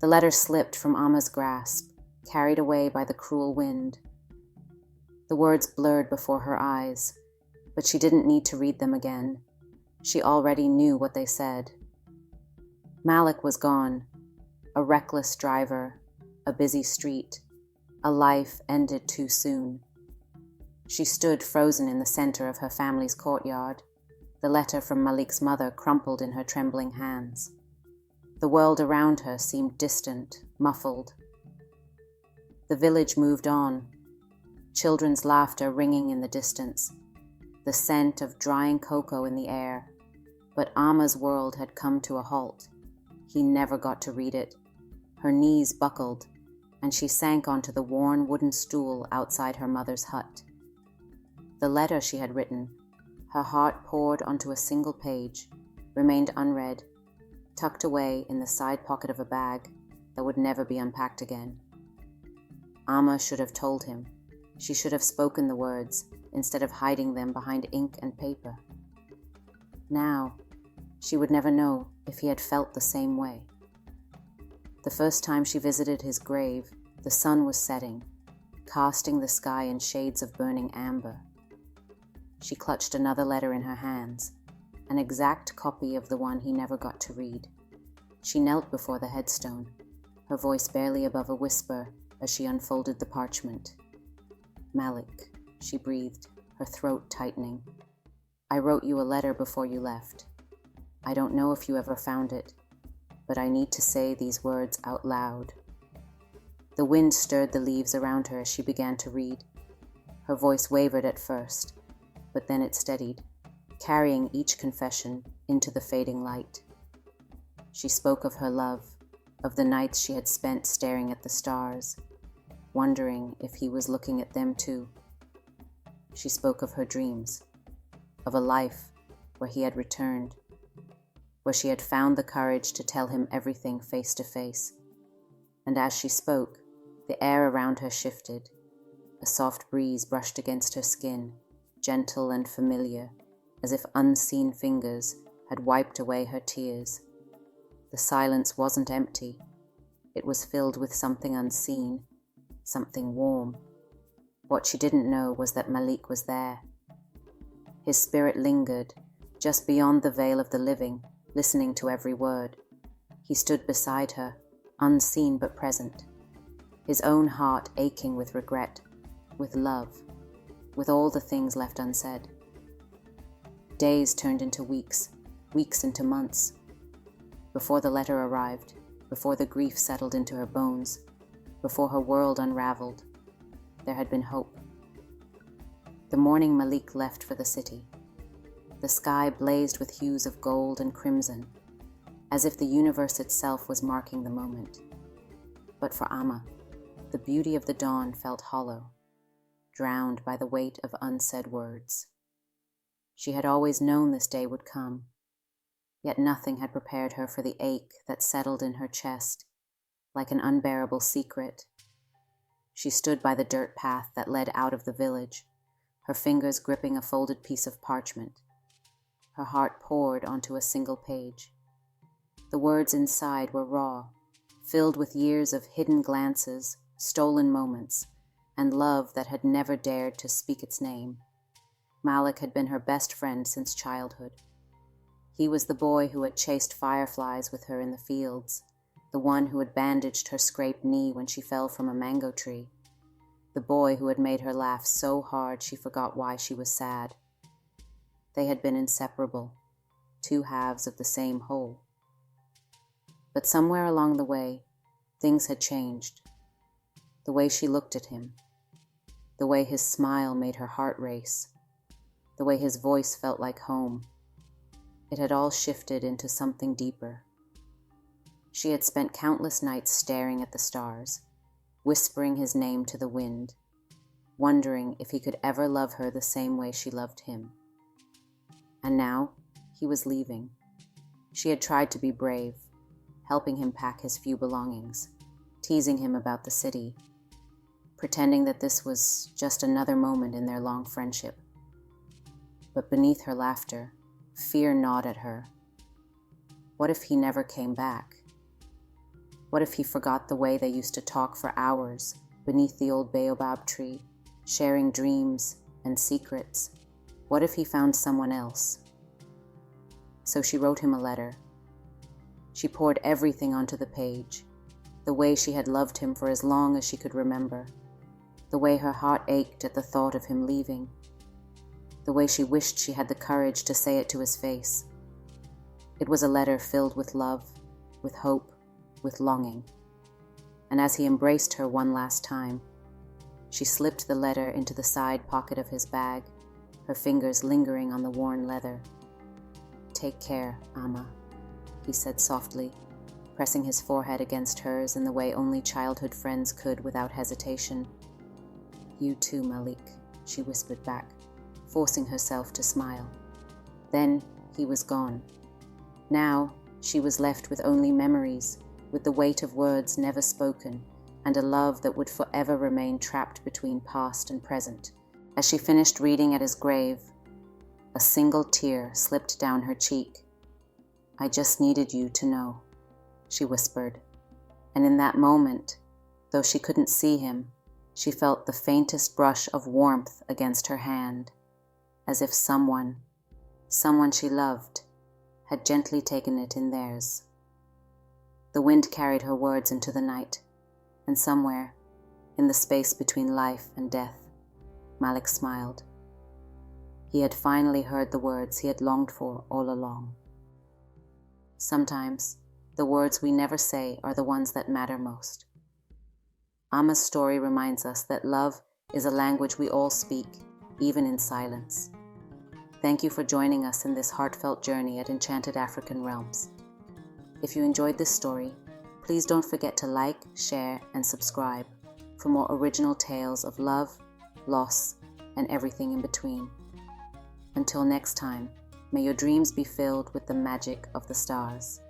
The letter slipped from Amma's grasp, carried away by the cruel wind. The words blurred before her eyes, but she didn't need to read them again. She already knew what they said. Malik was gone, a reckless driver, a busy street, a life ended too soon. She stood frozen in the center of her family's courtyard, the letter from Malik's mother crumpled in her trembling hands. The world around her seemed distant, muffled. The village moved on, children's laughter ringing in the distance, the scent of drying cocoa in the air. But Amma's world had come to a halt. He never got to read it. Her knees buckled, and she sank onto the worn wooden stool outside her mother's hut. The letter she had written, her heart poured onto a single page, remained unread, tucked away in the side pocket of a bag that would never be unpacked again. Amma should have told him. She should have spoken the words instead of hiding them behind ink and paper. Now, she would never know if he had felt the same way. The first time she visited his grave, the sun was setting, casting the sky in shades of burning amber. She clutched another letter in her hands, an exact copy of the one he never got to read. She knelt before the headstone, her voice barely above a whisper as she unfolded the parchment. "Malik," she breathed, her throat tightening. "I wrote you a letter before you left. I don't know if you ever found it, but I need to say these words out loud." The wind stirred the leaves around her as she began to read. Her voice wavered at first, but then it steadied, carrying each confession into the fading light. She spoke of her love, of the nights she had spent staring at the stars, wondering if he was looking at them too. She spoke of her dreams, of a life where he had returned, where she had found the courage to tell him everything face to face. And as she spoke, the air around her shifted. A soft breeze brushed against her skin, gentle and familiar, as if unseen fingers had wiped away her tears. The silence wasn't empty. It was filled with something unseen, something warm. What she didn't know was that Malik was there. His spirit lingered, just beyond the veil of the living, listening to every word. He stood beside her, unseen but present, his own heart aching with regret, with love, with all the things left unsaid. Days turned into weeks, weeks into months. Before the letter arrived, before the grief settled into her bones, before her world unraveled, there had been hope. The morning Malik left for the city, the sky blazed with hues of gold and crimson, as if the universe itself was marking the moment. But for Amma, the beauty of the dawn felt hollow, drowned by the weight of unsaid words. She had always known this day would come, yet nothing had prepared her for the ache that settled in her chest, like an unbearable secret. She stood by the dirt path that led out of the village, her fingers gripping a folded piece of parchment. Her heart poured onto a single page. The words inside were raw, filled with years of hidden glances, stolen moments, and love that had never dared to speak its name. Malik had been her best friend since childhood. He was the boy who had chased fireflies with her in the fields, the one who had bandaged her scraped knee when she fell from a mango tree, the boy who had made her laugh so hard she forgot why she was sad. They had been inseparable, two halves of the same whole. But somewhere along the way, things had changed. The way she looked at him, the way his smile made her heart race, the way his voice felt like home. It had all shifted into something deeper. She had spent countless nights staring at the stars, whispering his name to the wind, wondering if he could ever love her the same way she loved him. And now, he was leaving. She had tried to be brave, helping him pack his few belongings, teasing him about the city, pretending that this was just another moment in their long friendship. But beneath her laughter, fear gnawed at her. What if he never came back? What if he forgot the way they used to talk for hours beneath the old baobab tree, sharing dreams and secrets? What if he found someone else? So she wrote him a letter. She poured everything onto the page, the way she had loved him for as long as she could remember, the way her heart ached at the thought of him leaving, the way she wished she had the courage to say it to his face. It was a letter filled with love, with hope, with longing. And as he embraced her one last time, she slipped the letter into the side pocket of his bag, her fingers lingering on the worn leather. "Take care, Amma," he said softly, pressing his forehead against hers in the way only childhood friends could without hesitation. "You too, Malik," she whispered back, forcing herself to smile. Then he was gone. Now she was left with only memories, with the weight of words never spoken, and a love that would forever remain trapped between past and present. As she finished reading at his grave, a single tear slipped down her cheek. "I just needed you to know," she whispered. And in that moment, though she couldn't see him, she felt the faintest brush of warmth against her hand, as if someone she loved, had gently taken it in theirs. The wind carried her words into the night, and somewhere, in the space between life and death, Malik smiled. He had finally heard the words he had longed for all along. Sometimes, the words we never say are the ones that matter most. Amma's story reminds us that love is a language we all speak, even in silence. Thank you for joining us in this heartfelt journey at Enchanted African Realms. If you enjoyed this story, please don't forget to like, share, and subscribe for more original tales of love, loss, and everything in between. Until next time, may your dreams be filled with the magic of the stars.